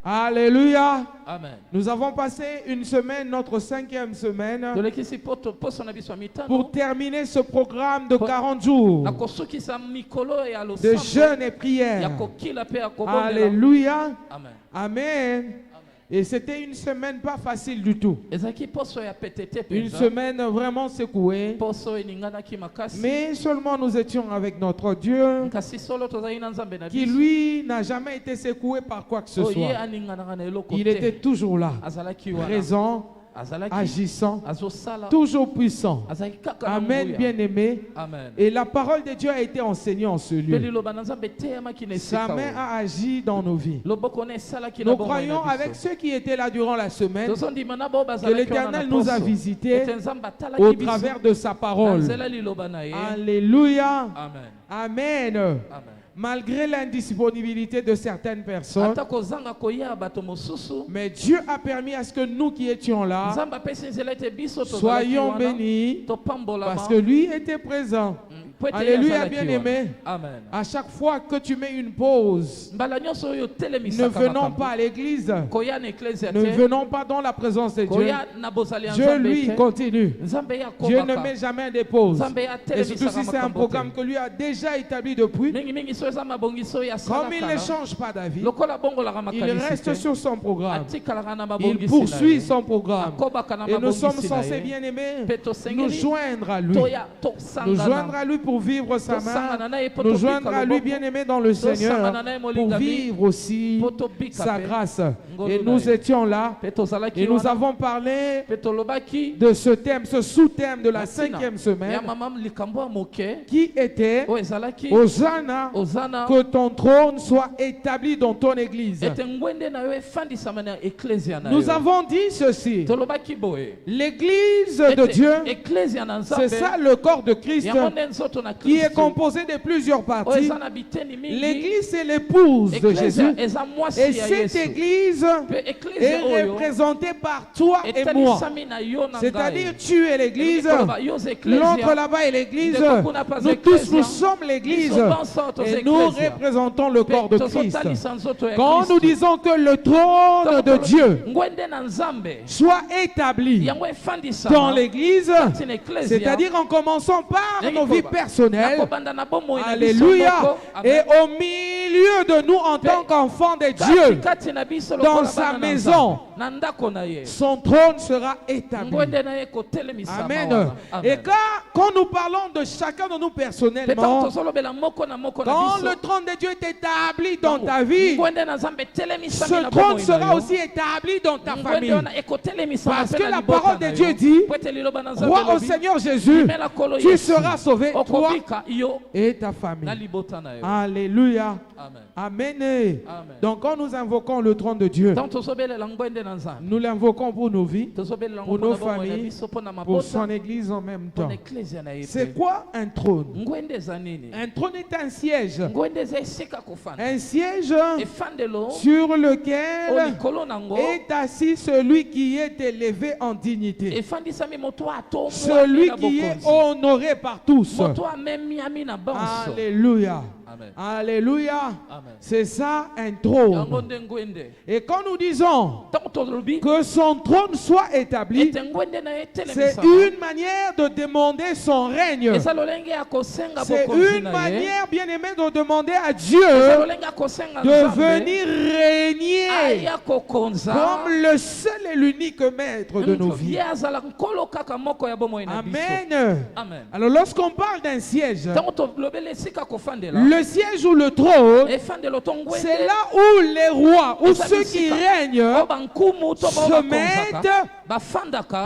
Alléluia. Amen. Nous avons passé une semaine, notre 5e semaine, Tolekisi poso na biso ya mitano. pour terminer ce programme de 40 jours Na kosukisa mikolo ya de losambo jeûne et ya prière. kokila pe ya kobondela. Alléluia. Amen. Amen. Et c'était une semaine pas facile du tout. Ezaki poso ya petete Une penza. semaine vraiment secouée. Poso eninganaki makasi. Mais seulement nous étions avec notre Dieu Kasi solo tozali na nzambe na qui biso. lui n'a jamais été secoué par quoi que ce Oye soit. aninganaka na eloko Il te. était toujours là, Azalaki wana. présent, Azalaki agissant, azosala. toujours puissant. Azalaki kaka na Amen, nguya. bien-aimé. Amen. Et la parole de Dieu a été enseignée en ce Pe lieu. liloba na nzambe eteyamaki na Sa esika main oyo. a agi dans nos vies. Loboko na esalaki na Nous bomoi na croyons biso. avec ceux qui étaient là durant la semaine Tozondima na bao que bazalaki wana na l'Éternel nous a poso. visités Ete nzambe atalaki au biso. travers de sa Na parole. nzela liloba na ye. Alléluia. Amen. Amen. Amen. Malgré l'indisponibilité de certaines personnes, Ata kozanga koya bato mosusu. mais Dieu a permis à ce que nous qui étions là Nzambe apesi nzela ete biso tozalaki soyons wana. bénis Topambolama. parce que lui était présent. Po ete Alléluia, azalaki bien-aimé. wana. Amen. À chaque fois que tu mets une pause, Mbala nyonso oyo ne otelemisaka venons makambo. pas à l'église, Koya na eklezia ne te. venons pas dans la présence de Dieu. Koya na bozali ya Dieu, nzambe lui, te. continue. Nzambe ya Dieu ne kobaka. met jamais des pauses. Nzambe ya Et surtout telemisaka si c'est un makambo programme te. que lui a déjà établi depuis, Mingi mingi so eza mabongiso ya comme il ne salaka. change pas d'avis, Lokola bongola il makanisi reste te. sur son programme. Atikalaka na Il mabongisi poursuit na ye. son programme. Akobaka na Et nous sommes mabongisi na censés, ye. bien aimés, Pe tosengeli nous joindre à lui. toya Nous tosangana. joindre à lui pour vivre sa Tosangana main. na ye po Nous tobika joindre à lui, loboko. bien aimé dans le Seigneur, Tosangana na ye pour molinga bi. vivre aussi Po tobika sa pe. grâce. Ngolu Et na nous ye. étions là Pe tozalaki et nous wana. avons parlé Pe tolobaki. de ce thème, ce sous-thème de la Matina. 5e Ya semaine mamam likambo ya moke. qui était O ezalaki. Hosanna, Ozana. que ton trône soit établi dans ton église. Ete ngwende na yo efandisama na eklezia na yo. Nous avons dit ceci. Tolobaki boye. L'église de Dieu, Eklezia na c'est nzambe. ça le corps de Christ Yango nde nzoto na qui est Kristo. composé de plusieurs O parties. eza na biteni mingi. L'église, c'est l'épouse de Eklezia Jésus. eza mwasi Et ya cette Yesu. église Pe est eklezia oyo représentée par toi et moi. etalisami na yo na C'est-à-dire, ngai. tu es l'église, Koloba, yo za eklezia. l'autre là-bas est l'église, Ndeko kuna pa za nous tous, eklezia. nous sommes l'église. Biso banso toza Et nous eklezia. représentons le corps de Pe Christ. tozotalisa nzoto ya Quand Kristo. nous disons que le trône de Dieu ngwende na nzambe soit établi yango efandisama dans l'église, kati na eklezia. c'est-à-dire en commençant par Ndenge nos vies koloba, personnelles, nakobanda na bomoi na biso alléluia, moko. et Amen. au milieu de nous en tant qu'enfants de Dieu, Kati na biso dans lokola sa bana na maison, nzambe, na ndako na ye son trône sera établi. ngwende na ye kotelemisama Amen. wana. Et Amen. quand nous parlons de chacun de nous Pe tango personnellement, tozolobela moko na moko na quand biso. le trône de Dieu est établi dans ta vie, ngwende na nzambe etelemisami ce na trône bomoi na sera yo. aussi établi dans ta Ngwende famille. wana ekotelemisama Parce mpe que na la libota parole de na Dieu yo. dit, Po ete liloba na nzambe crois au elobi, Seigneur Jésus, imela kolo tu Yesu. seras sauvé, toi Okobika yo et ta na famille. libota na yo. Alléluia. Amen. Amen. Amen. Donc quand nous invoquons le trône de Dieu, Donc tozobelela ngwende na nzambe. nous l'invoquons pour nos vies, Tozobelela pour ngo nos na bomoi na familles, biso po na pour mabota. son église en même Po temps. na eklezia na ye C'est pe. quoi un trône? Ngwende eza nini? Un trône est un siège. Ngwende eza esika kofanda. Un siège Efandelo sur o lequel likolo nango est assis celui qui est élevé en dignité. efandisami moto atombwami Celui na qui est bokonzi. honoré par tous. Moto amemiami na banso. Alléluia. Amen. Alléluia. Amen. C'est ça un Yango trône. nde ngwende. Et quand nous disons Tango tolobi que son trône soit établi, ete ngwende na ye c'est etelemisama. une manière de demander son règne. Eza lolenge ya kosenga C'est bokonzi une na ye. manière, bien aimé, de demander à Dieu Eza lolenge ya kosenga de nzambe. venir régner Aya kokonza. comme le seul et l'unique maître de nos vies. Ye azala nkolo kaka moko ya bomoi na biso. Amen. Amen. Alors lorsqu'on parle d'un siège, Tango tolobela esika kofandela. le siège ou le trône, Efandelo to ngwende. c'est là où les rois ou Eza ceux qui bisika. règnent O bankumu to se bakonzaka. mettent Bafandaka.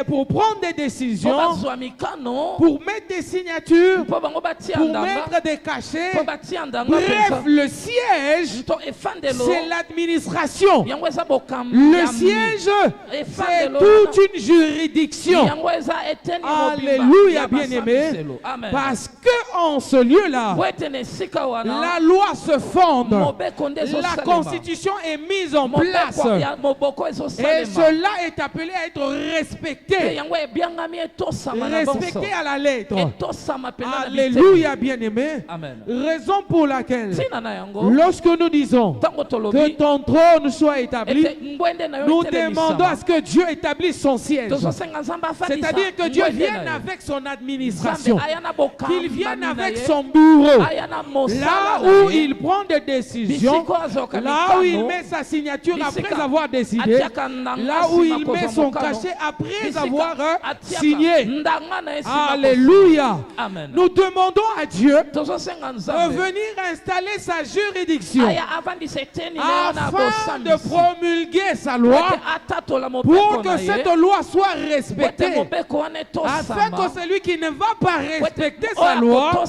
pour prendre des Po décisions, bazwa mikano. pour mettre des signatures, Po bango batia pour ndanga. mettre des cachets. Po batia ndanga Bref, penza. le siège, To efandelo. c'est l'administration. Yango eza bokambi. Le siège, c'est toute une juridiction. Yango eza eteni mobimba. Alléluia, Ya bien-aimé. basambiselo. Amen. Parce que en ce lieu-là, Wetene esika wana. la loi se fonde. Mobeko nde La ezosalema. constitution est mise en Mobeko place. ya moboko Et ezosalema. ce cela est appelé à être respecté. Respecté à la lettre. Alléluia, bien-aimé. Raison pour laquelle, lorsque nous disons que ton trône soit établi, nous demandons à ce que Dieu établisse son siège. C'est-à-dire que Dieu vienne avec son administration, qu'il vienne avec son bureau, là où il prend des décisions, là où il met sa signature après avoir décidé, là où il met son cachet après avoir signé. Alléluia. Nous demandons à Dieu de venir installer sa juridiction afin de promulguer sa loi pour que cette loi soit respectée, afin que celui qui ne va pas respecter sa loi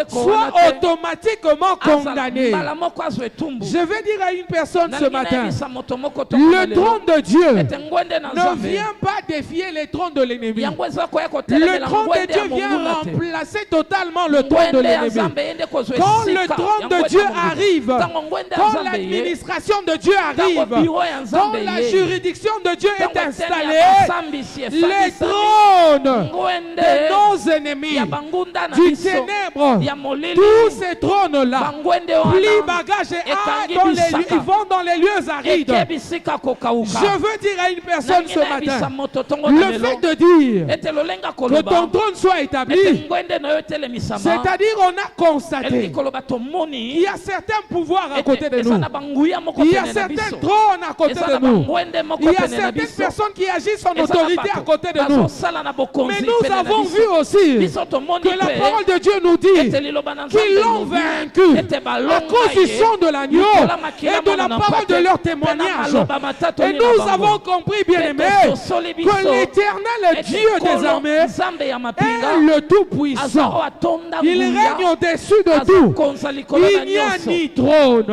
soit automatiquement condamné. Je vais dire à une personne ce matin, le trône de Dieu ne vient pas défier les trônes de l'ennemi. Le trône de Dieu vient remplacer totalement le trône de l'ennemi. Quand le trône de Dieu arrive, quand l'administration de Dieu arrive, quand la juridiction de Dieu est installée, les trônes de nos ennemis, du ténèbre, tous ces trônes-là, plient bagages et ils vont dans les lieux arides. Je veux dire à une personne ce matin, le fait de dire que ton trône soit établi, c'est-à-dire on a constaté qu'il y a certains pouvoirs à côté de nous, il y a certains trônes à côté de nous, il y a certaines personnes qui agissent en autorité à côté de nous. Mais nous avons vu aussi que la parole de Dieu nous dit qu'ils l'ont vaincu à cause du sang de l'agneau et de la parole de leur témoignage. Et nous avons compris, bien-aimés, que l'Éternel Dieu des armées est le Tout-Puissant. Il règne au-dessus de tout. Il n'y a ni trône,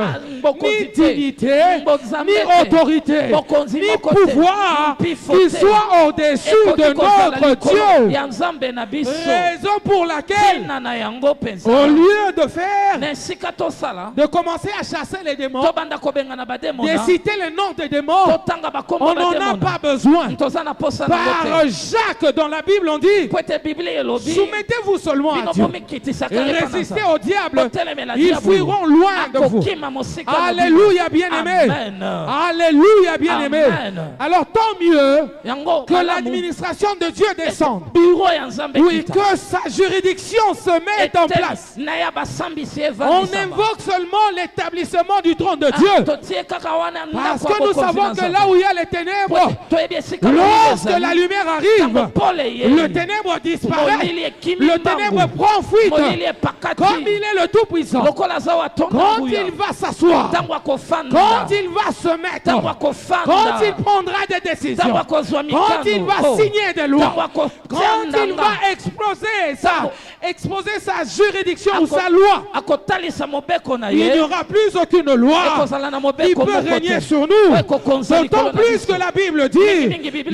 ni dignité, ni autorité, ni pouvoir qui soit au-dessus de notre Dieu. Raison pour laquelle, au lieu de faire, de commencer à chasser les démons, de citer le nom des démons, on n'en a pas besoin. Par Jacques, dans la Bible, on dit, soumettez-vous seulement à Dieu. Résistez au diable, ils fuiront loin de vous. Alléluia, bien-aimé. Alléluia, bien-aimé. Alors tant mieux que l'administration de Dieu descende. Oui, que sa juridiction se mette en place. On invoque seulement l'établissement du trône de Dieu. Parce que nous savons que là où il y a les ténèbres, lorsque la lumière arrive, le ténèbre disparaît. Le ténèbre prend fuite. Comme il est le Tout-Puissant, quand il va s'asseoir, quand il va se mettre, quand il prendra des décisions, quand il va signer des lois, quand il va exposer sa juridiction ou sa loi, il n'y aura plus aucune loi qui peut régner sur nous. D'autant plus que la Bible dit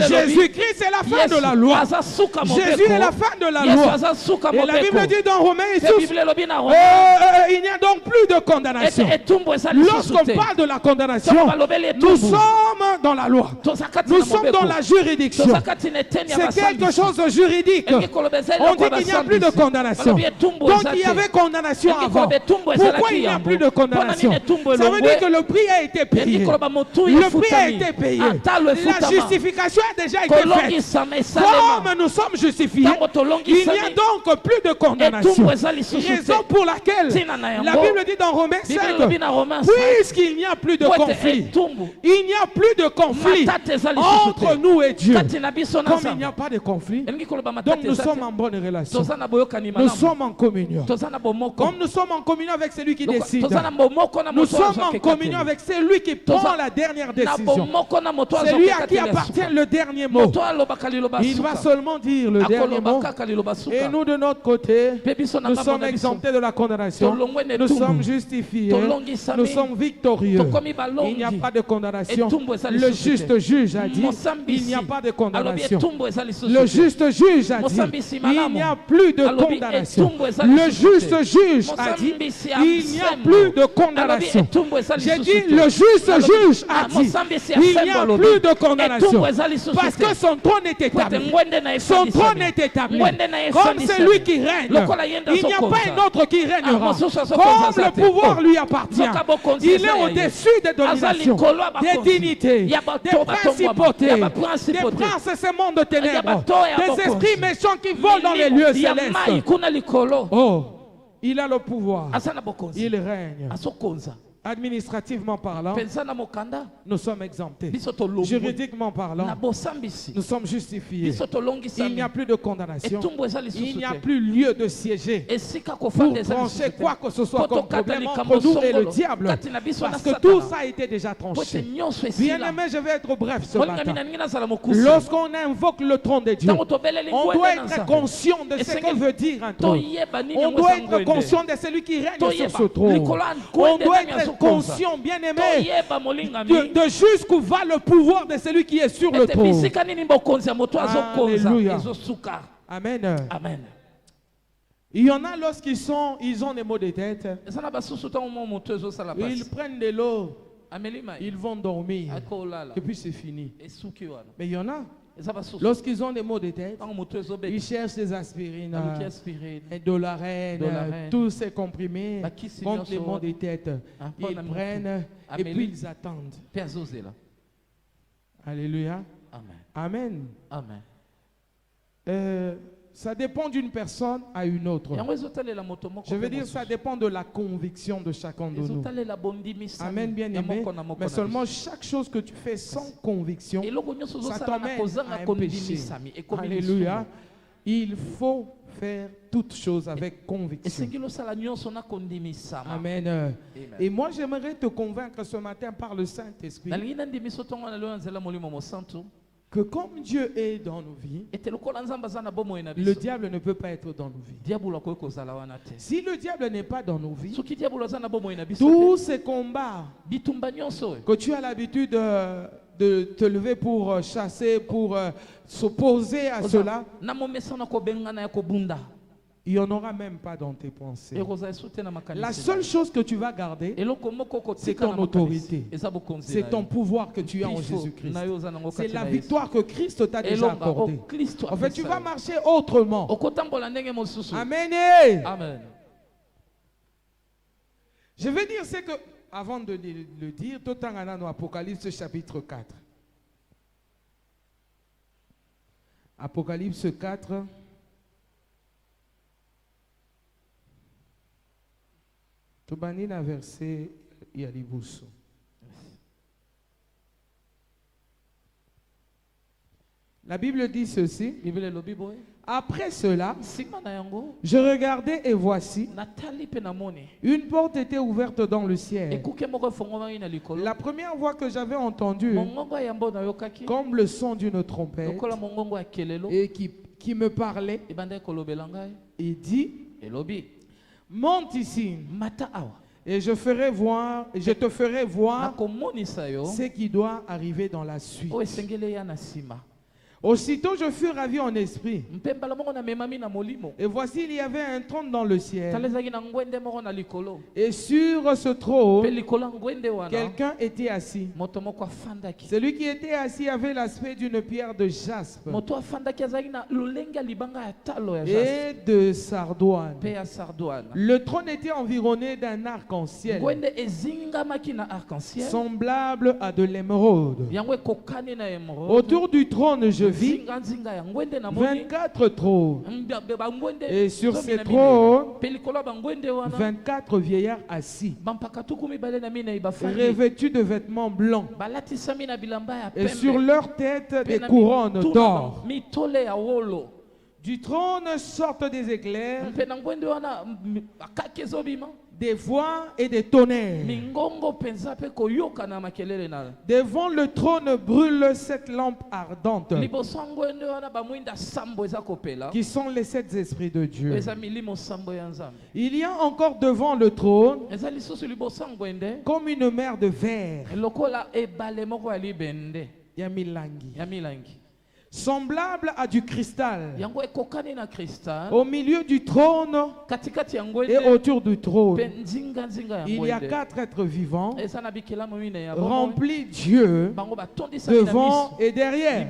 Jésus-Christ est la fin de la loi. Jésus est la fin de la loi. Et la Bible dit dans Romains, il n'y a donc plus de condamnation. Lorsqu'on parle de la condamnation, nous sommes dans la loi. Nous sommes dans la juridiction. C'est quelque chose de juridique. On dit qu'il n'y a plus de condamnation. Donc il y avait condamnation avant. Pourquoi il n'y a plus de condamnation? Ça veut dire que le prix a été payé. Le prix a été payé. La justification a déjà été faite. Comme nous sommes justifiés, il n'y a donc plus de condamnation. Raison pour laquelle la Bible dit dans Romains 5, puisqu'il n'y a plus de conflit, il n'y a plus de conflit entre nous et Dieu. Comme il n'y a pas de conflit, donc nous sommes en bonne relation. Nous sommes en communion. Comme nous sommes en communion avec celui qui décide, nous sommes en communion avec celui qui prend la dernière décision. Celui à qui appartient le dernier mot. Il va seulement dire le dernier mot. Et nous de notre côté, nous sommes exemptés de la condamnation. Nous sommes justifiés. Nous sommes victorieux. Il n'y a pas de condamnation. Le juste juge a dit, il n'y a pas de condamnation. Le juste juge a dit, il n'y a plus de condamnation. Le juste juge a dit, il n'y a plus de condamnation. J'ai dit, le juste juge a dit, il n'y a plus de condamnation. Parce que son trône est établi. Son trône est établi. Comme c'est lui qui règne. Il n'y a pas un autre qui règnera. Comme le pouvoir lui appartient. Il est au-dessus des dominations, des dignités, des principautés, des princes de ce monde de ténèbres, des esprits méchants qui volent dans les lieux célestes. Oh, il a le pouvoir. Il règne. Administrativement parlant, nous sommes exemptés. Juridiquement parlant, nous sommes justifiés. Il n'y a plus de condamnation. Il n'y a plus lieu de siéger pour trancher quoi que ce soit comme problème entre nous et le diable. Parce que tout ça a été déjà tranché. Bien aimé, je vais être bref ce matin. Lorsqu'on invoque le trône de Dieu, on doit être conscient de ce que veut dire un trône. On doit être conscient de celui qui règne sur ce trône. On doit être conscient, bien aimé, de jusqu'où va le pouvoir de celui qui est sur le trône. Alléluia. Amen. Amen. Il y en a lorsqu'ils ont des maux de tête. Ils prennent de l'eau. Ils vont dormir. Et puis c'est fini. Mais il y en a. Lorsqu'ils ont des maux de tête, ils cherchent des aspirines, des Dolarène, tous ces comprimés contre les maux de tête. Ils prennent et puis ils attendent. Alléluia. Amen. Amen. Ça dépend d'une personne à une autre. Je veux dire, ça dépend de la conviction de chacun de nous. Amen, bien aimé. Mais seulement chaque chose que tu fais sans conviction, ça t'emmène à un péché. Alléluia. Il faut faire toutes choses avec conviction. Amen. Et moi, j'aimerais te convaincre ce matin par le Saint-Esprit que comme Dieu est dans nos vies, le diable ne peut pas être dans nos vies. Si le diable n'est pas dans nos vies, tous ces combats que tu as l'habitude de te lever pour chasser, pour s'opposer à cela, il n'y en aura même pas dans tes pensées. La seule chose que tu vas garder, c'est ton autorité. C'est ton pouvoir que tu as en Jésus-Christ. C'est la victoire que Christ t'a déjà accordée. En fait, tu vas marcher autrement. Amen. Amen. Je veux dire, c'est que, avant de le dire, tout en allant dans Apocalypse chapitre 4. Apocalypse 4. Tubanina verset Yalibuso. La Bible dit ceci. Après cela, je regardais et voici, une porte était ouverte dans le ciel. La première voix que j'avais entendue, comme le son d'une trompette, et qui me parlait, et dit, monte ici et je te ferai voir ce qui doit arriver dans la suite. Aussitôt je fus ravi en esprit. Et voici il y avait un trône dans le ciel. Et sur ce trône, quelqu'un était assis. Celui qui était assis avait l'aspect d'une pierre de jaspe et de sardoine. Le trône était environné d'un arc-en-ciel semblable à de l'émeraude. Autour du trône, je vis 24 trônes. Et sur ces trônes, 24 vieillards assis, revêtus de vêtements blancs, et sur leur tête des couronnes d'or. Du trône sortent des éclairs, des voix et des tonnerres. Devant le trône brûle cette lampe ardente, qui sont les 7 esprits de Dieu. Il y a encore devant le trône, comme une mer de verre, Yamilangi, semblable à du cristal, au milieu du trône et autour du trône. Il y a 4 êtres vivants, remplis Dieu devant et derrière.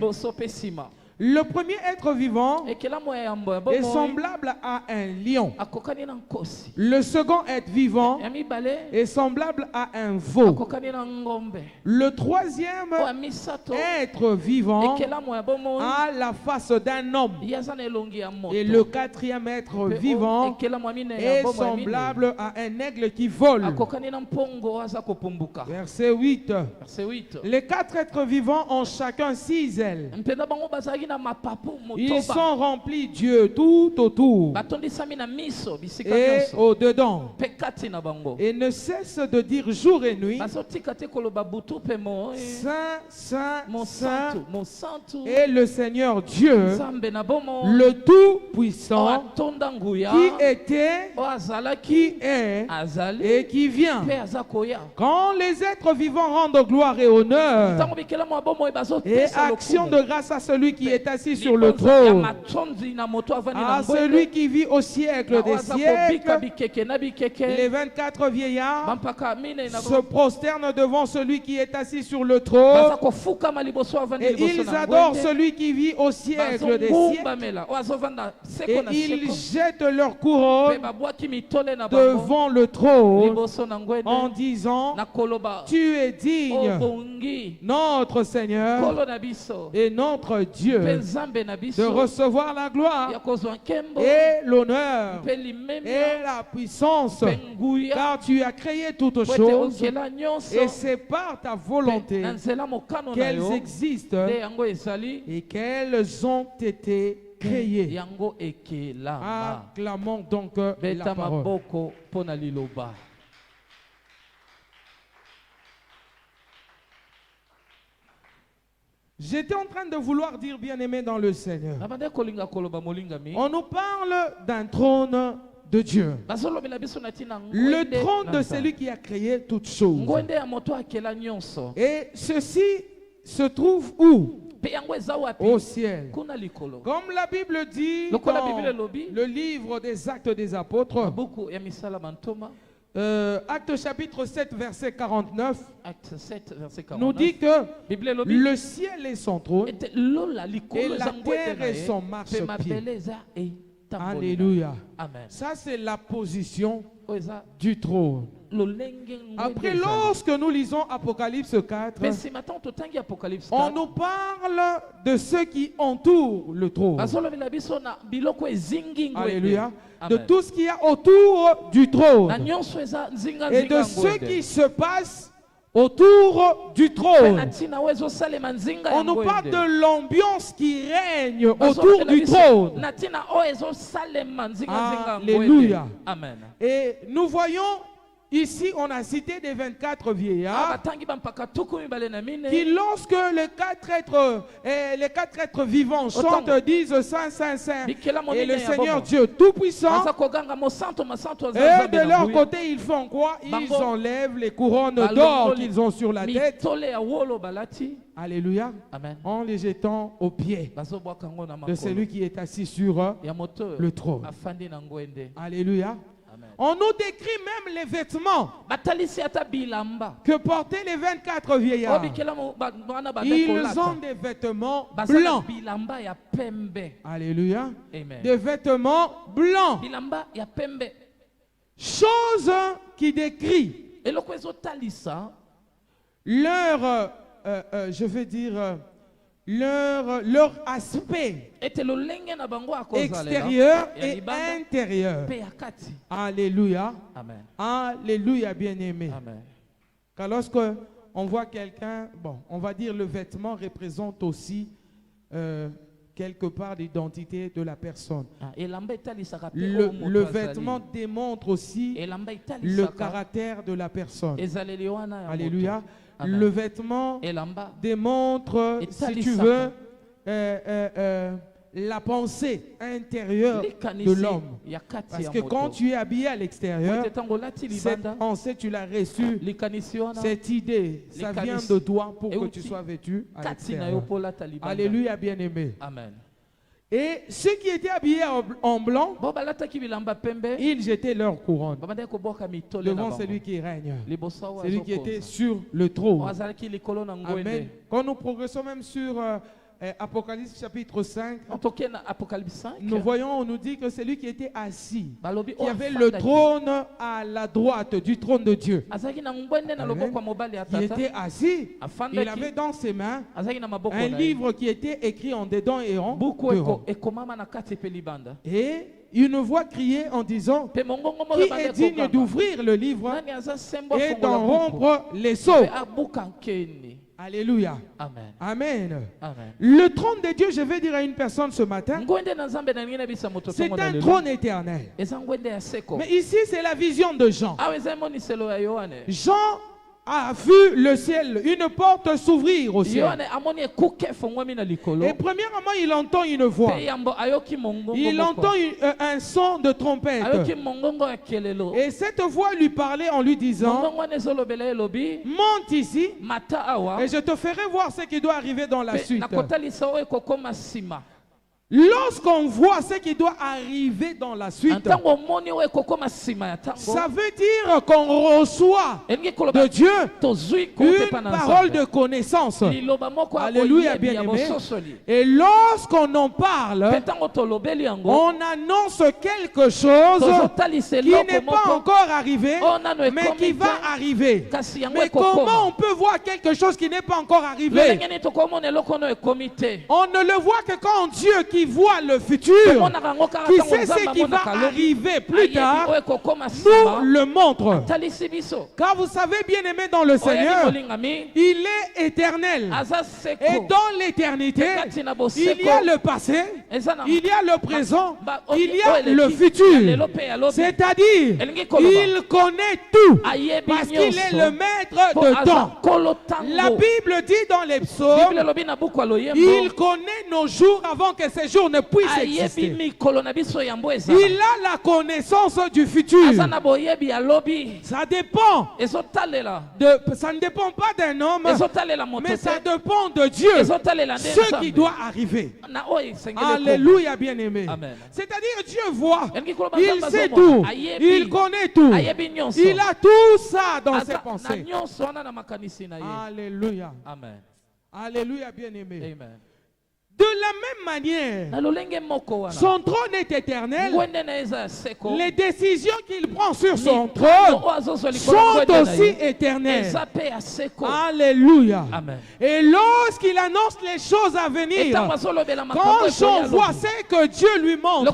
Le premier être vivant est semblable à un lion. Le second être vivant est semblable à un veau. Le troisième être vivant a la face d'un homme. Et le quatrième être vivant est semblable à un aigle qui vole. Verset 8. Les 4 êtres vivants ont chacun 6 ailes. Ils sont remplis Dieu tout autour et au-dedans, et ne cessent de dire jour et nuit, Saint, Saint, Saint est le Seigneur Dieu, le Tout-Puissant, qui était, qui est et qui vient. Quand les êtres vivants rendent gloire et honneur et action de grâce à celui qui est assis sur le trône, à celui qui vit au siècle des siècles, les 24 vieillards se prosternent devant celui qui est assis sur le trône et ils adorent celui qui vit au siècle des siècles, et ils jettent leur couronne devant le trône en disant, tu es digne, notre Seigneur et notre Dieu, de recevoir la gloire et l'honneur et la puissance, car tu as créé toutes choses et c'est par ta volonté qu'elles existent et qu'elles ont été créées. Acclamons donc la parole. J'étais en train de vouloir dire bien-aimé dans le Seigneur. On nous parle d'un trône de Dieu. Le trône de celui qui a créé toutes choses. Et ceci se trouve où? Au ciel. Comme la Bible dit dans le livre des Actes des Apôtres, Acte chapitre 7 verset 49, nous dit que le ciel est son trône et la terre est son marchepied. Alléluia. Ça c'est la position du trône. Après, lorsque nous lisons Apocalypse 4, on nous parle de ceux qui entourent le trône. Alléluia. De tout ce qu'il y a autour du trône et de ce qui se passe autour du trône. On nous parle de l'ambiance qui règne autour du trône. Alléluia. Et nous voyons ici, on a cité des 24 vieillards qui, lorsque les 4 êtres vivants chantent, disent Saint, Saint, Saint et le Seigneur Dieu Tout-Puissant, et de leur côté, ils font quoi? Ils enlèvent les couronnes d'or qu'ils ont sur la tête. Alléluia. En les jetant aux pieds de celui qui est assis sur le trône. Alléluia. On nous décrit même les vêtements que portaient les 24 vieillards. Ils ont des vêtements blancs. Alléluia. Des vêtements blancs. Chose qui décrit leur, je veux dire, leur aspect extérieur et intérieur. Alléluia. Alléluia, bien-aimé. Car lorsque on voit quelqu'un, bon, on va dire le vêtement représente aussi quelque part l'identité de la personne. Le vêtement démontre aussi le caractère de la personne. Alléluia. Le vêtement démontre, si tu veux, la pensée intérieure de l'homme. Parce que quand tu es habillé à l'extérieur, cette pensée, tu l'as reçue. Cette idée, ça vient de toi pour que tu sois vêtu à l'extérieur. Alléluia, bien-aimé. Amen. Et ceux qui étaient habillés en blanc, ils jetaient leur couronne devant celui qui règne, celui qui était sur le trône. Amen. Quand nous progressons même sur Apocalypse chapitre 5, nous voyons, on nous dit que celui qui était assis, qui avait le trône à la droite du trône de Dieu, il était assis, il avait dans ses mains un livre qui était écrit en dedans et en dehors. Et une voix criait en disant, qui est digne d'ouvrir le livre et d'en rompre les sceaux? Alléluia. Amen. Amen. Amen. Le trône de Dieu, je vais dire à une personne ce matin, c'est un trône éternel. Mais ici, c'est la vision de Jean. Jean a vu le ciel, une porte s'ouvrir au ciel. Et premièrement, il entend une voix. Il entend un son de trompette. Et cette voix lui parlait en lui disant, monte ici et je te ferai voir ce qui doit arriver dans la suite. Lorsqu'on voit ce qui doit arriver dans la suite, ça veut dire qu'on reçoit de Dieu une parole de connaissance. Alléluia, bien-aimé. Et lorsqu'on en parle, on annonce quelque chose qui n'est pas encore arrivé, mais qui va arriver. Mais comment on peut voir quelque chose qui n'est pas encore arrivé? On ne le voit que quand Dieu qui voit le futur, qui sait ce qui va arriver plus tard, nous le montre. Car vous savez, bien aimé dans le Seigneur, il est éternel. Et dans l'éternité, il y a le passé, il y a le présent, il y a le futur. C'est-à-dire, il connaît tout, parce qu'il est le maître de temps. La Bible dit dans les psaumes, il connaît nos jours avant que ces jours ne puissent exister. Il a la connaissance du futur. Ça dépend ça ne dépend pas d'un homme, mais ça dépend de Dieu, ce qui doit arriver. Alléluia, bien-aimé. C'est-à-dire, Dieu voit, il sait tout, il connaît tout, il a tout ça dans ses pensées. Alléluia. Amen. Alléluia, bien-aimé. De la même manière, son trône est éternel. Les décisions qu'il prend sur son trône sont aussi éternelles. Alléluia. Amen. Et lorsqu'il annonce les choses à venir, quand Jean voit ce que Dieu lui montre,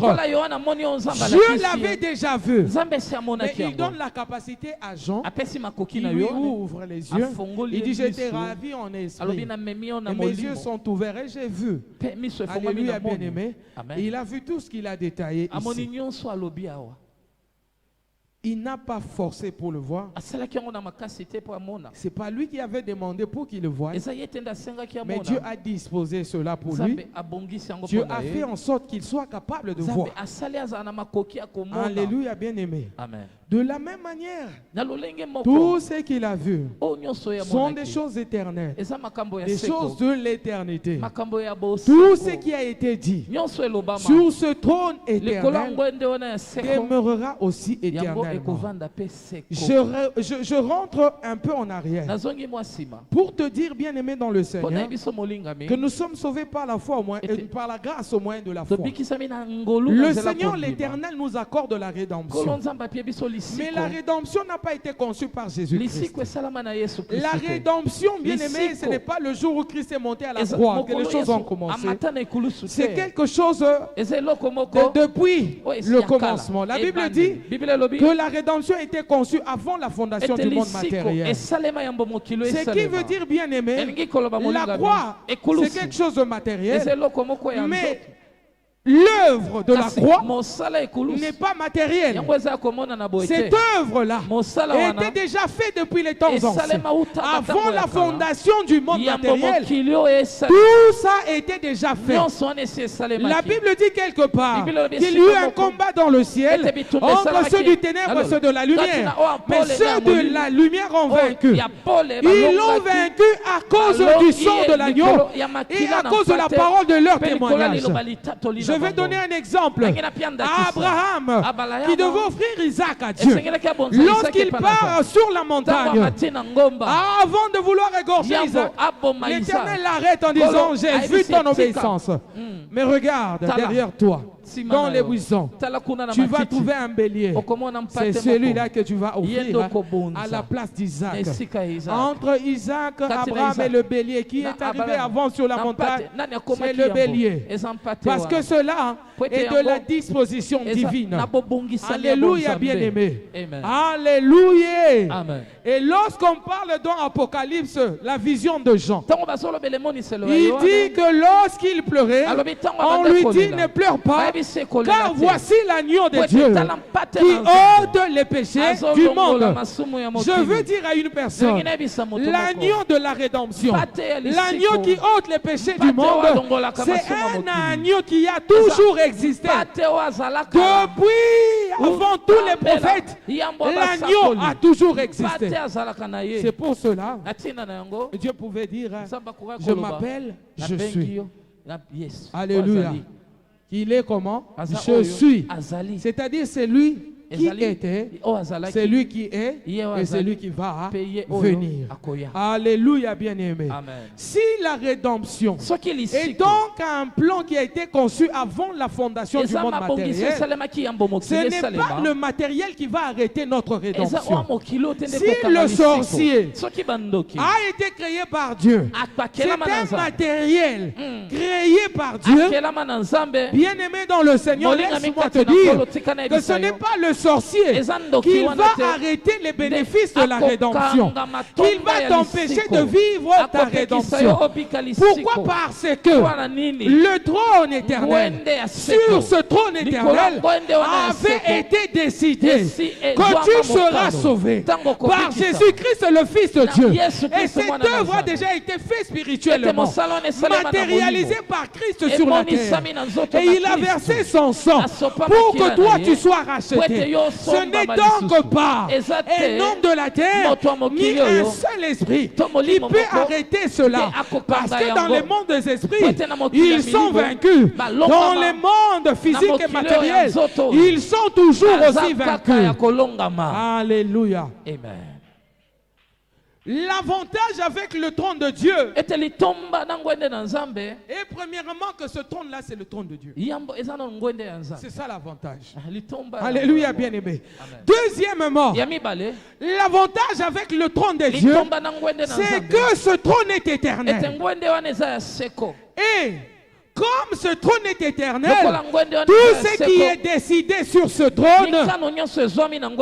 Dieu l'avait déjà vu. Mais il donne la capacité à Jean, qui lui ouvre les yeux. Il dit, j'étais ravi en esprit. Et mes yeux sont ouverts et j'ai vu. Alléluia, bien-aimé. Il a vu tout ce qu'il a détaillé ici. Il n'a pas forcé pour le voir. C'est pas lui qui avait demandé pour qu'il le voie. Mais Dieu a disposé cela pour lui. Dieu a fait en sorte qu'il soit capable de voir. Alléluia, bien-aimé. De la même manière, tout ce qu'il a vu sont des choses éternelles, des choses de l'éternité. Tout ce qui a été dit sur ce trône éternel demeurera aussi éternellement. Je rentre un peu en arrière pour te dire, bien-aimé dans le Seigneur, que nous sommes sauvés par la foi au moins, et par la grâce au moyen de la foi. Le Seigneur l'Éternel nous accorde la rédemption. Mais la rédemption n'a pas été conçue par Jésus-Christ. La rédemption, bien-aimé, ce n'est pas le jour où Christ est monté à la croix que les choses ont commencé. C'est quelque chose depuis le commencement. La Bible dit que la rédemption était conçue avant la fondation du monde matériel. Ce qui veut dire, bien aimé, la croix, c'est quelque chose de matériel, mais l'œuvre de la croix n'est pas matérielle. Cette œuvre-là était déjà faite depuis les temps anciens. Avant la fondation du monde matériel, tout ça était déjà fait. La Bible dit quelque part qu'il y eut un combat dans le ciel entre ceux du ténèbre et ceux de la lumière. Mais ceux de la lumière ont vaincu. Ils l'ont vaincu à cause du sang de l'agneau et à cause de la parole de leur témoignage. Je vais donner un exemple. Abraham, qui devait offrir Isaac à Dieu, lorsqu'il part sur la montagne, avant de vouloir égorger Isaac, l'Éternel l'arrête en disant: j'ai vu ton obéissance, mais regarde derrière toi, dans les buissons, tu vas trouver un bélier. C'est celui-là que tu vas offrir à la place d'Isaac. Entre Isaac, Abraham et le bélier, qui est arrivé avant sur la montagne, c'est le bélier. Parce que cela est de la disposition divine. Alléluia, bien-aimé. Alléluia. Et lorsqu'on parle dans Apocalypse, la vision de Jean, il dit que lorsqu'il pleurait, on lui dit: ne pleure pas, car voici l'agneau de Dieu qui ôte les péchés du monde. Je veux dire à une personne, l'agneau de la rédemption, l'agneau qui ôte les péchés du monde, c'est un agneau qui a toujours existé. Depuis avant tous les prophètes, l'agneau a toujours existé. C'est pour cela que Dieu pouvait dire: je m'appelle, je suis. Alléluia. Il est comment? Je suis. C'est-à-dire c'est lui qui était, c'est lui qui est et c'est lui qui va venir. Alléluia, bien-aimé. Si la rédemption est donc un plan qui a été conçu avant la fondation du monde matériel, ce n'est pas le matériel qui va arrêter notre rédemption. Si le sorcier a été créé par Dieu, c'est un matériel créé par Dieu. Bien-aimé dans le Seigneur, laisse-moi te dire que ce n'est pas le sorcier qui va arrêter les bénéfices de la rédemption, qu'il va t'empêcher de vivre ta rédemption. Pourquoi? Parce que le trône éternel, sur ce trône éternel, avait été décidé que tu seras sauvé par Jésus-Christ, le Fils de Dieu. Et cette œuvre a déjà été faite spirituellement, matérialisée par Christ sur la terre. Et il a versé son sang pour que toi tu sois racheté. Ce n'est donc pas un homme de la terre, ni un seul esprit qui peut arrêter cela. Parce que dans le monde des esprits, ils sont vaincus. Dans le monde physique et matériel, ils sont toujours aussi vaincus. Alléluia. Amen. L'avantage avec le trône de Dieu est premièrement que ce trône-là, c'est le trône de Dieu. C'est ça l'avantage. Alléluia, bien-aimé. Deuxièmement, l'avantage avec le trône de Dieu, c'est que ce trône est éternel. Et comme ce trône est éternel, tout ce qui est décidé sur ce trône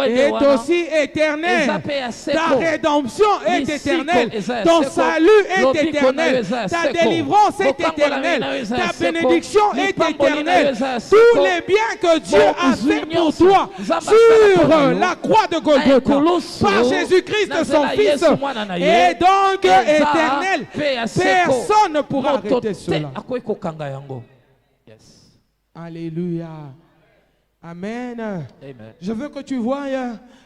est aussi éternel. Ta rédemption est éternelle. Ton salut est éternel. Ta délivrance est éternelle. Ta bénédiction est éternelle. Tous les biens que Dieu a fait pour toi sur la croix de Golgotha par Jésus-Christ son Fils est donc éternel. Personne ne pourra arrêter cela. Yes. Alléluia. Amen. Amen. Je veux que tu voies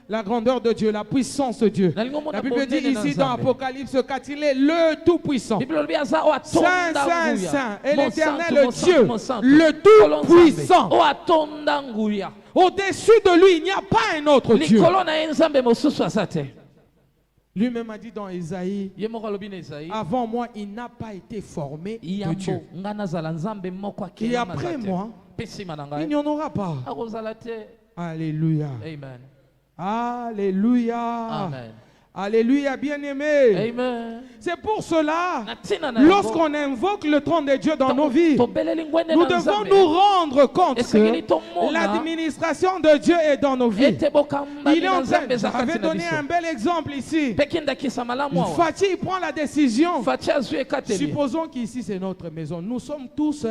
la grandeur de Dieu, la puissance de Dieu. La Bible dit ici dans Apocalypse 4, il est le Tout-Puissant. Saint, Saint, Saint. Et l'Éternel Dieu, le Tout-Puissant. Au-dessus de lui, il n'y a pas un autre Dieu. Lui-même a dit dans Isaïe, avant moi, il n'a pas été formé de Dieu. Et après moi, il n'y en aura pas. Alléluia. Amen. Alléluia. Amen. Alléluia, bien-aimé. C'est pour cela, lorsqu'on invoque le trône de Dieu dans nos vies, nous devons nous rendre compte que l'administration de Dieu est dans nos vies. Il est en train, j'avais donné un bel exemple ici. Fatih prend la décision. Supposons qu'ici c'est notre maison. Nous sommes tous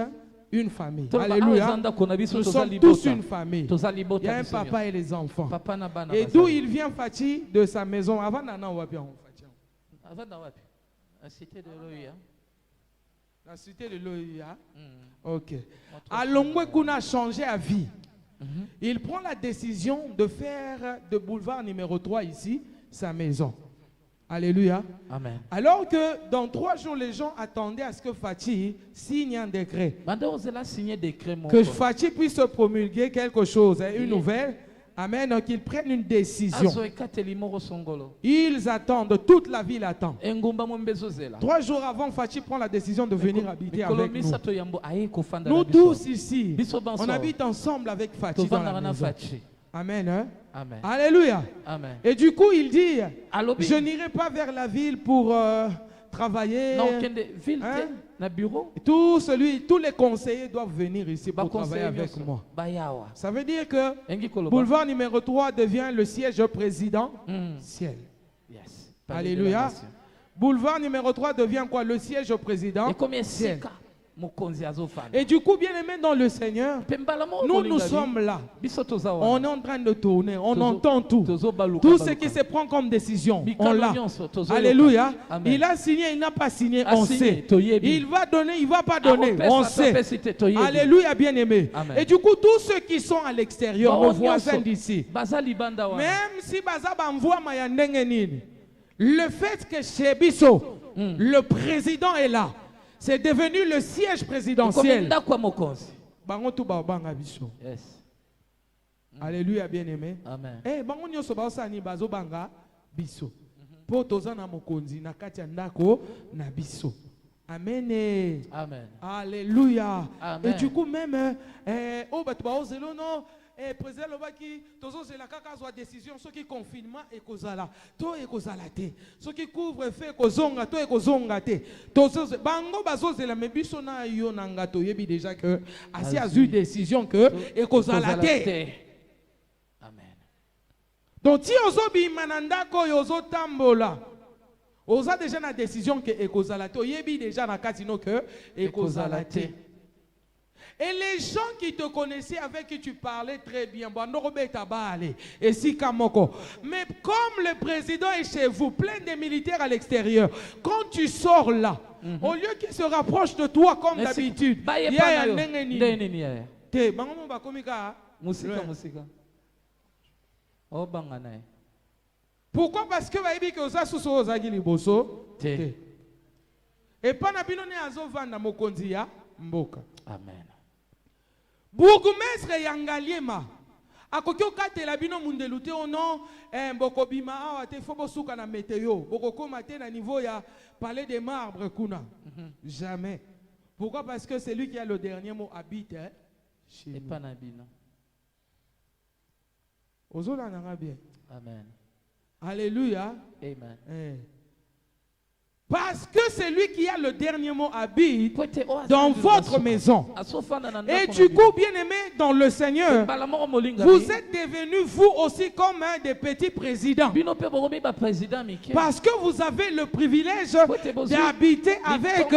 une famille. Alléluia. Nous sommes tous une famille. Il y a un papa et les enfants. Et d'où il vient Fatih? De sa maison. Avant Nana Wapi. La cité de l'Oïa. La cité de l'Oïa. Ok. Alongwe Kuna a changé à vie. Il prend la décision de faire de boulevard numéro 3 ici sa maison. Alléluia. Amen. Alors que dans 3 jours, les gens attendaient à ce que Fatih signe un décret. Que Fatih puisse promulguer quelque chose, une nouvelle. Amen. Qu'ils prennent une décision. Ils attendent, toute la ville attend. 3 jours avant, Fatih prend la décision de venir habiter avec nous. Nous tous ici, on habite ensemble avec Fatih dans la maison. Amen. Hein? Amen. Alléluia. Amen. Et du coup, il dit, je n'irai pas vers la ville pour travailler. Non, ville, hein? Bureau. Tous les conseillers doivent venir ici pour travailler avec moi. Ça veut dire que boulevard numéro 3 devient le siège présidentiel. Yes. Alléluia. Boulevard numéro 3 devient quoi? Le siège présidentiel. Et du coup, bien aimé dans le Seigneur, nous sommes là. On est en train de tourner, on entend tout. Tout ce qui se prend comme décision, on l'a. Alléluia. Il a signé, il n'a pas signé, on sait. Il va donner, il ne va pas donner, on sait. Alléluia, bien aimé. Et du coup, tous ceux qui sont à l'extérieur, nos voisins d'ici, même si Baza envoie Mayandengenini, le fait que chez Bisso, le président est là, c'est devenu le siège présidentiel. Yes. Alléluia, bien-aimé. Amen. Eh, bango nyoso baosani bazo banga biso. Po tozana mokonzi na kati ya ndako na biso. Amen. Amen. Alléluia. Amen. Et du coup même oh bato baozelo no président lobaki tozo zela kaka zo décision ce qui confinement et kozala to e kozala te ce qui couvre fait kozonga to e kozonga te tozo bango bazo zela mebiso na yo na ngato yebi déjà que asi azu décision que e kozala te. Amen. Donc si ozo bi mananda ko yozo tambola oza déjà na décision que e kozala te yebi déjà na katino que e kozala te. Et les gens qui te connaissaient, avec qui tu parlais très bien, et si Kamoko. Mais comme le président est chez vous, plein de militaires à l'extérieur, quand tu sors là, au lieu qu'il se rapproche de toi comme d'habitude, il y a un pourquoi? Parce que et pas Amen. Bourgmestre Yangaliema akokyo katela bino mundelute ono mbokobima awa te fobo suka na météo bokoko maté na niveau ya palais des marbres kuna jamais. Pourquoi? Parce que c'est lui qui a le dernier mot, habite chez nous. Pas nabino. Ozola nanga bien. Amen. Alléluia. Amen. Parce que c'est lui qui a le dernier mot habite dans votre maison. Et du coup, bien aimé dans le Seigneur, vous êtes devenus vous aussi comme des petits présidents. Parce que vous avez le privilège d'habiter avec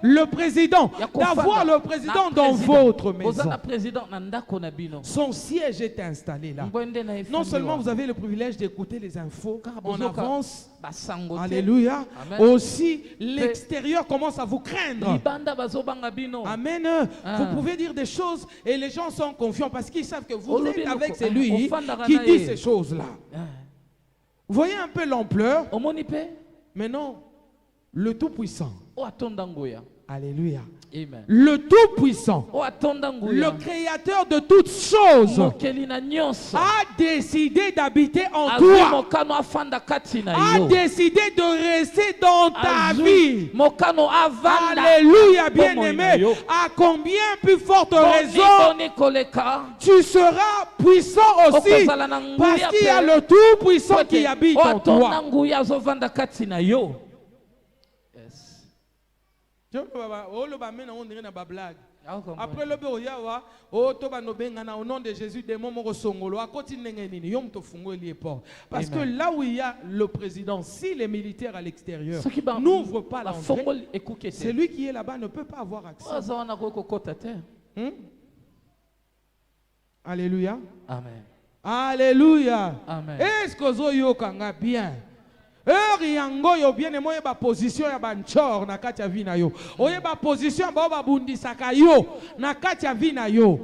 le président, d'avoir le président dans votre maison. Son siège est installé là. Non seulement vous avez le privilège d'écouter les infos en avance, alléluia, aussi l'extérieur commence à vous craindre. Amen. Vous pouvez dire des choses et les gens sont confiants parce qu'ils savent que vous êtes avec celui qui dit ces choses-là. Vous voyez un peu l'ampleur? Mais non. Le Tout-Puissant. Alléluia. Amen. Le Tout-Puissant, le Créateur de toutes choses, a décidé d'habiter en toi, a décidé de rester dans ta vie. Alléluia, bien-aimé. À combien plus forte raison tu seras puissant aussi, parce qu'il y a le Tout-Puissant qui habite en toi. Après le Béoyawa, au nom de Jésus, des moments songolo, à côté de parce que là où il y a le président, si les militaires à l'extérieur n'ouvrent pas l'entrée, celui qui est là-bas ne peut pas avoir accès. Alléluia. Amen. Alléluia. Amen. Est-ce que vous avez bien? Yango yo bien aimé ba position ya banchor na kati ya vina yo. Oye ba position ba bundisaka yo na kati ya vina yo.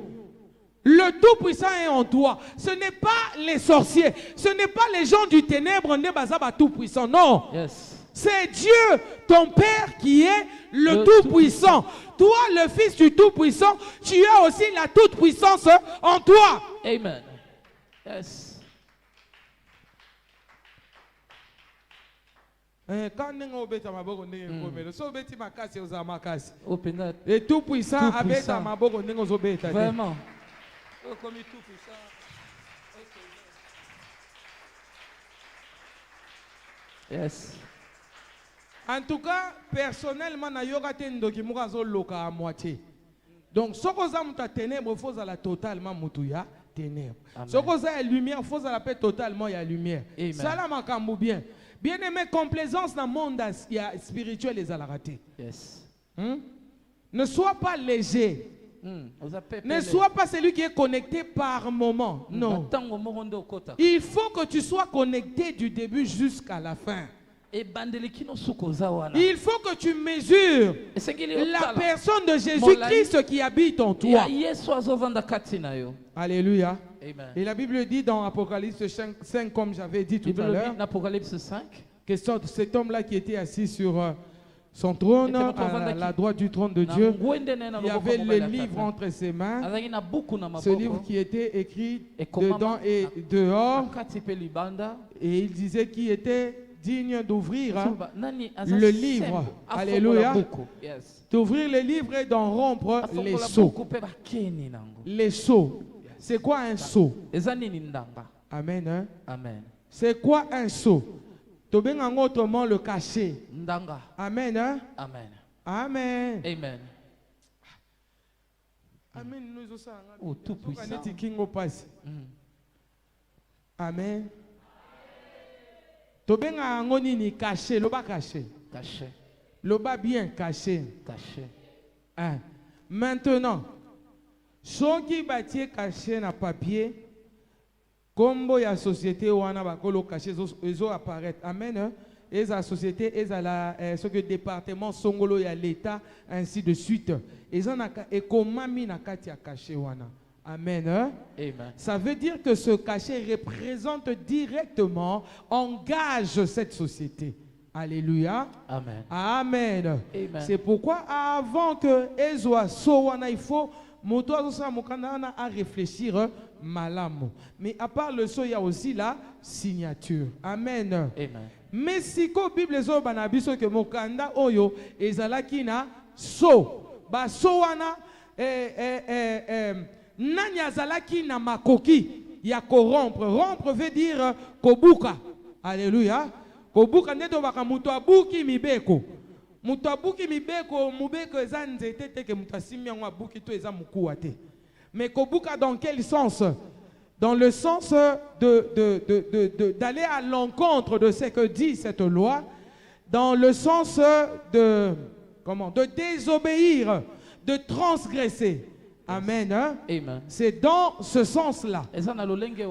Le Tout-Puissant est en toi. Ce n'est pas les sorciers, ce n'est pas les gens du ténèbre ne baza ba Tout-Puissant. Non. Yes. C'est Dieu, ton Père, qui est le Tout-Puissant. Toi, le Fils du Tout-Puissant, tu as aussi la toute-puissance en toi. Amen. Yes. Quand on et tout puissant avec ma bogo vraiment. Yes. En tout cas, personnellement, na yoga tendo ki muka zo loka à moitié. Donc, ce que ça muta ténèbre, faut ça la totalement mutuya ténèbre. Ce que ça lumière, faut ça la paix totalement ya lumière. Ça la makambu bien. Bien-aimé, complaisance dans le monde spirituel et à la raté. Yes. Ne sois pas léger. Ne sois pas celui qui est connecté par moment. Non. Il faut que tu sois connecté du début jusqu'à la fin. Il faut que tu mesures la personne de Jésus-Christ qui habite en toi. Alléluia. Amen. Et la Bible dit dans Apocalypse 5, comme j'avais dit tout à l'heure, Apocalypse 5, que cet homme-là qui était assis sur son trône, à la droite du trône de Dieu, il y avait le livre entre ses mains, ce livre qui était écrit dedans et dehors, et il disait qu'il était digne d'ouvrir le livre. Alléluia. D'ouvrir le livre et d'en rompre les sceaux. Les sceaux. C'est quoi un sceau? Amen. Hein? Amen. C'est quoi un sceau? Tobenga autrement le cachet. Amen. Hein? Amen. Amen. Amen. Amen. Oh, tout puissant. Amen. Tobenga ngoni ni caché, le bas caché. Caché. Le bas bien caché. Caché. Hein? Maintenant, ceux qui bâtissent caché na papier, comme la société wana bakolo caché, ils ont apparaître. Amen. Hein? Et la société, et la ce que département songolo ya l'État, ainsi de suite. Ils ont et comment mi na katia caché wana. Amen. Hein? Amen. Ça veut dire que ce cachet représente directement, engage cette société. Alléluia. Amen. Amen. Amen. C'est pourquoi avant que Ezwa Sowana, il faut à réfléchir malamu. Mais à part le so, il y a aussi la signature. Amen. Amen. Mais si ko Bible zo banabiso que mokanda oyo ezalaki na so ba so wana nani azalaki na makoki ya corrompre. Rompre veut dire kobuka. Alléluia. Kobuka neto baka muto abuki mibeko. Muto abuki mibeko mubeko eza nzete te ke muto asimi yango abuki to eza mukuwa te. Mais kobuka dans quel sens? Dans le sens d'aller à l'encontre de ce que dit cette loi, dans le sens de désobéir, de transgresser. Amen. Hein? Amen. C'est dans ce sens-là.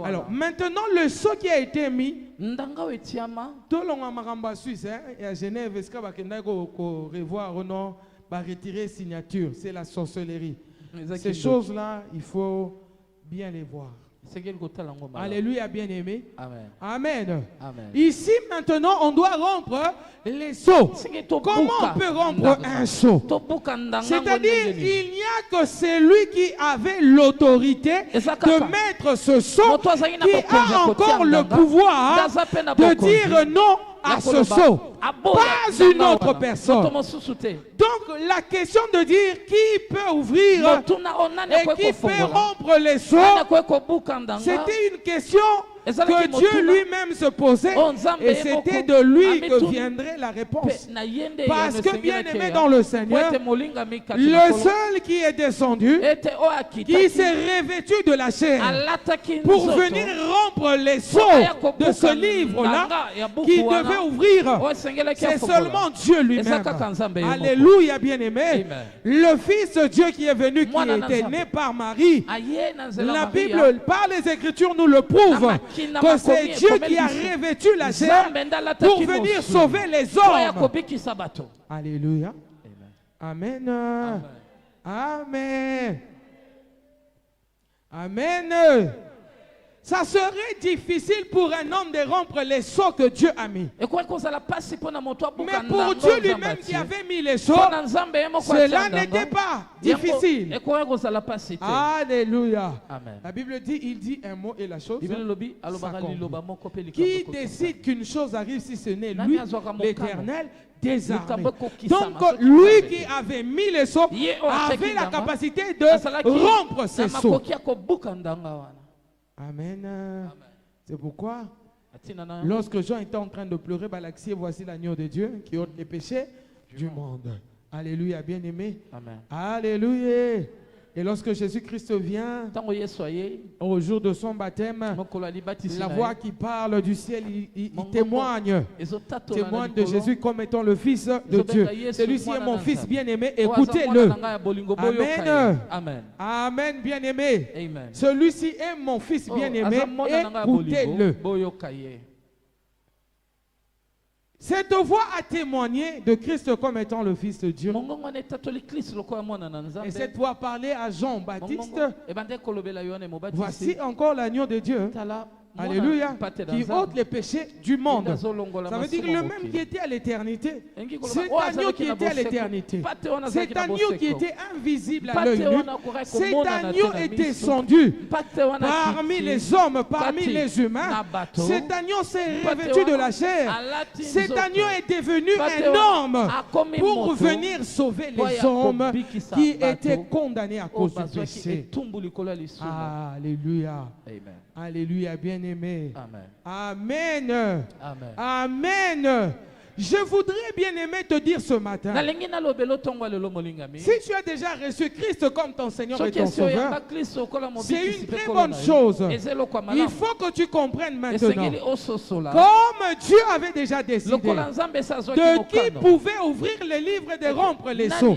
Alors, maintenant, le sceau qui a été mis, tout le monde Suisse, et à Genève, est-ce qu'on revoir, non, retirer signature, c'est la sorcellerie. Ces choses-là, il faut bien les voir. Alléluia, bien-aimé. Amen. Amen. Amen. Ici, maintenant, on doit rompre les seaux. Comment on peut rompre un seau? C'est-à-dire, il n'y a que celui qui avait l'autorité de mettre ce seau qui a encore le pouvoir de dire non à ce seau, pas une autre personne. Donc la question de dire qui peut ouvrir et qui peut rompre les seaux, c'était une question que Dieu lui-même se posait, et c'était de lui que viendrait la réponse. Parce que, bien aimé dans le Seigneur, le seul qui est descendu, qui s'est revêtu de la chair pour venir rompre les seaux de ce livre-là qui devait ouvrir, c'est seulement Dieu lui-même. Alléluia, bien aimé. Le Fils de Dieu qui est venu, qui était né par Marie, la Bible, par les Écritures, nous le prouve que c'est Dieu qui a revêtu la chair pour venir sauver les hommes. Alléluia. Amen. Amen. Amen. Ça serait difficile pour un homme de rompre les seaux que Dieu a mis. Mais pour Dieu lui-même qui avait mis les seaux, cela n'était pas difficile. Alléluia. Amen. La Bible dit, il dit un mot et la chose s'accomplit. Qui décide qu'une chose arrive si ce n'est lui, l'Éternel des armées? Donc lui qui avait mis les seaux avait la capacité de rompre ces seaux. Amen. C'est pourquoi, lorsque Jean était en train de pleurer, Balaxier, voici l'agneau de Dieu qui ôte les péchés du monde. Alléluia, bien-aimé. Alléluia. Et lorsque Jésus-Christ vient au jour de son baptême, la voix qui parle du ciel, il témoigne de Jésus comme étant le Fils de Dieu. Celui-ci est mon Fils bien-aimé, écoutez-le. Amen. Amen, bien-aimé. Celui-ci est mon Fils bien-aimé, écoutez-le. Cette voix a témoigné de Christ comme étant le Fils de Dieu. Et cette voix parlait à Jean-Baptiste. Voici encore l'agneau de Dieu. Alléluia, qui ôte les péchés du monde. Ça veut dire le même qui était à l'éternité. Cet agneau qui était à l'éternité. Cet agneau qui était invisible à l'œil nu. Cet agneau est descendu parmi les hommes, parmi les humains. Cet agneau s'est revêtu de la chair. Cet agneau est devenu un homme pour venir sauver les hommes qui étaient condamnés à cause du péché. Alléluia. Alléluia, bien-aimé. Amen. Amen. Je voudrais, bien-aimé, te dire ce matin, si tu as déjà reçu Christ comme ton Seigneur et ton Sauveur, c'est une très bonne chose. Il faut que tu comprennes maintenant, comme Dieu avait déjà décidé de qui pouvait ouvrir les livres et de rompre les seaux.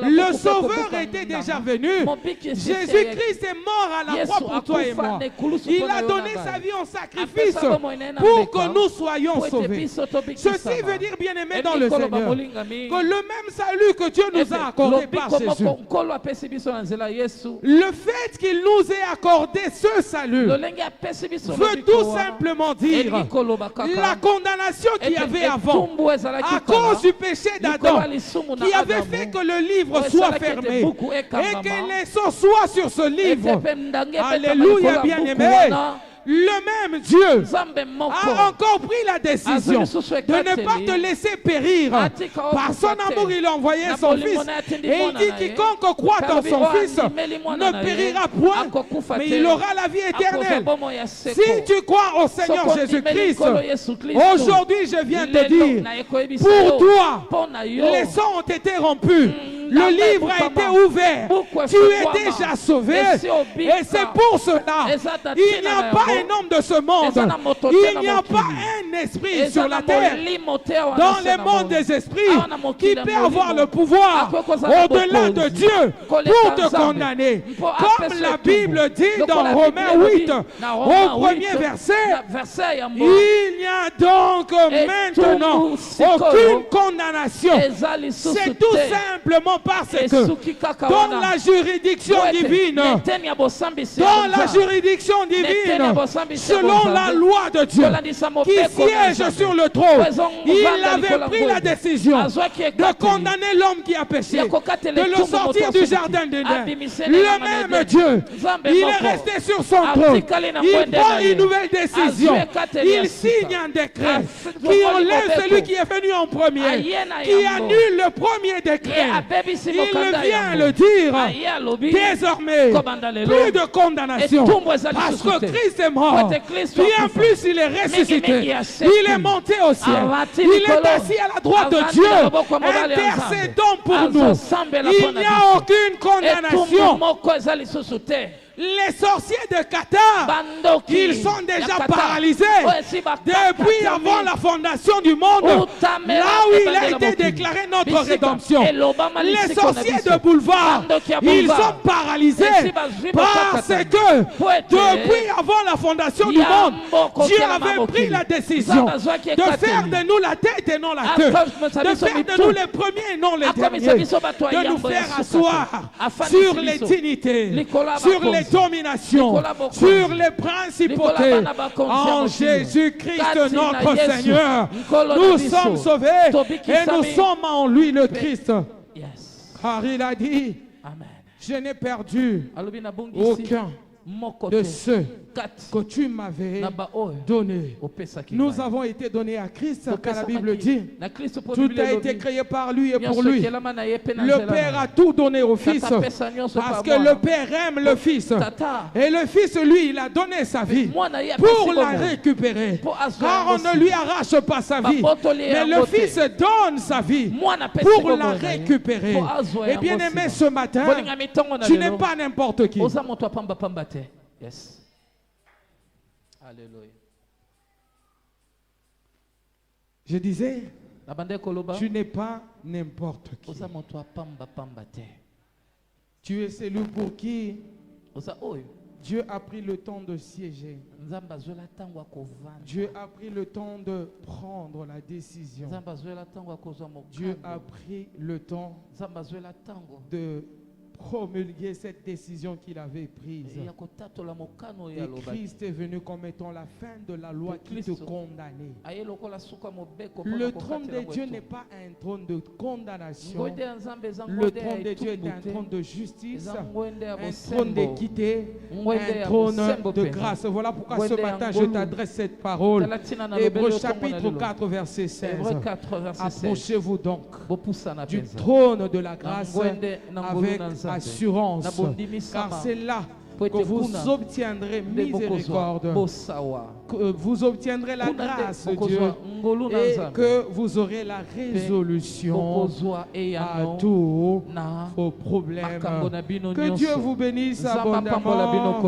Le Sauveur était déjà venu. Jésus-Christ est mort à la croix pour toi et moi. Il a donné sa vie en sacrifice pour que nous soyons sauvés. Ceci veut dire, bien-aimé dans le Seigneur, que le même salut que Dieu nous a accordé par Jésus, le fait qu'il nous ait accordé ce salut veut tout simplement dire la condamnation qu'il y avait avant à cause du péché d'Adam qui avait fait que le livre soit fermé et que les sceaux soient sur ce livre. Alléluia, bien-aimé. Le même Dieu a encore pris la décision de ne pas te laisser périr. Par son amour, il a envoyé son Fils. Et il dit quiconque croit en son Fils ne périra point, mais il aura la vie éternelle. Si tu crois au Seigneur Jésus-Christ, aujourd'hui je viens te dire, pour toi, les sceaux ont été rompus. Le livre a été ouvert. Tu es déjà sauvé. Et c'est pour cela, il n'y a pas un homme de ce monde. Il n'y a pas un esprit sur la terre, dans le monde des esprits, qui peut avoir le pouvoir au-delà de Dieu pour te condamner. Comme la Bible dit dans Romains 8, au premier verset, il n'y a donc maintenant aucune condamnation. C'est tout simplement simplement parce que dans la juridiction divine, selon la loi de Dieu, qui siège sur le trône, il avait pris la décision de condamner l'homme qui a péché, de le sortir du jardin d'Éden. Le même Dieu, il est resté sur son trône. Il prend une nouvelle décision. Il signe un décret qui enlève celui qui est venu en premier, qui annule le premier décret. Il vient le dire. Désormais, plus de condamnation, parce que Christ est mort. Bien plus, il est ressuscité. Il est monté au ciel. Il est assis à la droite de Dieu, intercédant pour nous. Il n'y a aucune condamnation. Les sorciers de Qatar, ils sont déjà paralysés depuis avant la fondation du monde, là où il a été déclaré notre rédemption. Les sorciers de boulevard, ils sont paralysés parce que depuis avant la fondation du monde, Dieu avait pris la décision de faire de nous la tête et non la queue, de faire de nous les premiers et non les derniers, de nous faire asseoir sur les dignités, sur les domination, sur les principautés, en Jésus-Christ notre Seigneur. Nous sommes sauvés et nous sommes en lui le Christ. Car il a dit, je n'ai perdu aucun de ceux que tu m'avais donné. Nous avons été donnés à Christ, car la Bible dit, tout a été créé par lui et pour lui. Le Père a tout donné au Fils, parce que le Père aime le Fils. Et le Fils, lui, il a donné sa vie pour la récupérer. Car on ne lui arrache pas sa vie, mais le Fils donne sa vie pour la récupérer. Et bien aimé, ce matin, tu n'es pas n'importe qui. Yes. Alléluia. Je disais, tu n'es pas n'importe qui. Tu es celui pour qui Dieu a pris le temps de siéger. Dieu a pris le temps de prendre la décision. Dieu a pris le temps de promulguer cette décision qu'il avait prise. Et Christ est venu comme étant la fin de la loi qui te condamnait. Le trône de Dieu n'est pas un trône de condamnation. Le trône de Dieu est un trône de justice, un trône d'équité, un trône de grâce. Voilà pourquoi ce matin je t'adresse cette parole. Hébreux chapitre 4 verset 16. Approchez-vous donc du trône de la grâce avec assurance, car c'est là que vous obtiendrez miséricorde, que vous obtiendrez la grâce de Dieu et que vous aurez la résolution à tous vos problèmes. Que Dieu vous bénisse abondamment.